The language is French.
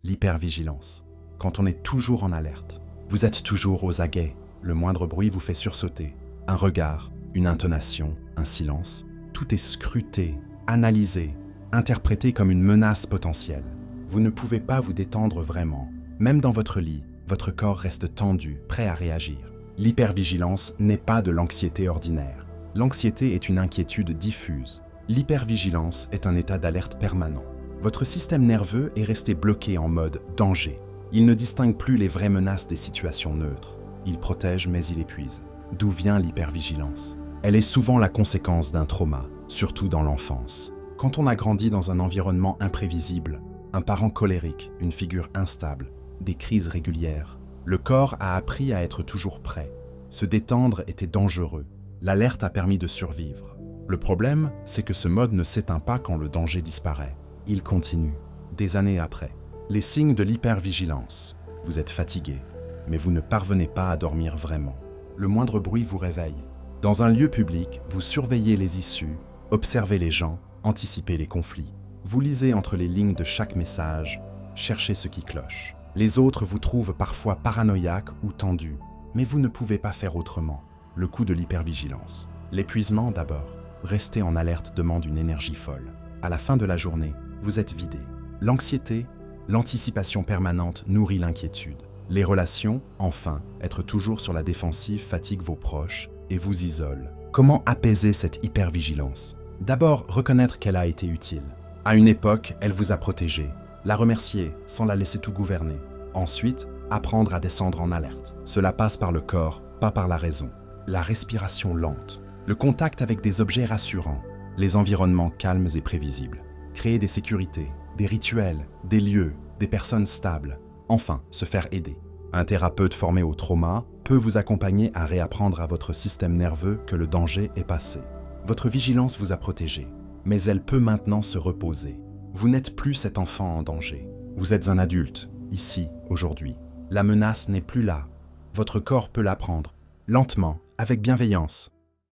l'hypervigilance. Quand on est toujours en alerte, vous êtes toujours aux aguets, le moindre bruit vous fait sursauter. Un regard, une intonation, un silence, tout est scruté, analysé, interprété comme une menace potentielle. Vous ne pouvez pas vous détendre vraiment. Même dans votre lit, votre corps reste tendu, prêt à réagir. L'hypervigilance n'est pas de l'anxiété ordinaire. L'anxiété est une inquiétude diffuse. L'hypervigilance est un état d'alerte permanent. Votre système nerveux est resté bloqué en mode danger. Il ne distingue plus les vraies menaces des situations neutres. Il protège mais il épuise. D'où vient l'hypervigilance? Elle est souvent la conséquence d'un trauma, surtout dans l'enfance. Quand on a grandi dans un environnement imprévisible, un parent colérique, une figure instable, des crises régulières, le corps a appris à être toujours prêt. Se détendre était dangereux. L'alerte a permis de survivre. Le problème, c'est que ce mode ne s'éteint pas quand le danger disparaît. Il continue, des années après. Les signes de l'hypervigilance. Vous êtes fatigué, mais vous ne parvenez pas à dormir vraiment. Le moindre bruit vous réveille. Dans un lieu public, vous surveillez les issues, observez les gens, anticipez les conflits. Vous lisez entre les lignes de chaque message, cherchez ce qui cloche. Les autres vous trouvent parfois paranoïaque ou tendu, mais vous ne pouvez pas faire autrement. Le coup de l'hypervigilance. L'épuisement d'abord. Rester en alerte demande une énergie folle. À la fin de la journée, vous êtes vidé. L'anxiété, l'anticipation permanente nourrit l'inquiétude. Les relations, enfin, être toujours sur la défensive fatigue vos proches et vous isole. Comment apaiser cette hypervigilance? D'abord, reconnaître qu'elle a été utile. À une époque, elle vous a protégé. La remercier sans la laisser tout gouverner. Ensuite, apprendre à descendre en alerte. Cela passe par le corps, pas par la raison. La respiration lente. Le contact avec des objets rassurants. Les environnements calmes et prévisibles. Créer des sécurités, des rituels, des lieux, des personnes stables. Enfin, se faire aider. Un thérapeute formé au trauma peut vous accompagner à réapprendre à votre système nerveux que le danger est passé. Votre vigilance vous a protégé, mais elle peut maintenant se reposer. Vous n'êtes plus cet enfant en danger. Vous êtes un adulte, ici, aujourd'hui. La menace n'est plus là. Votre corps peut l'apprendre, lentement, avec bienveillance.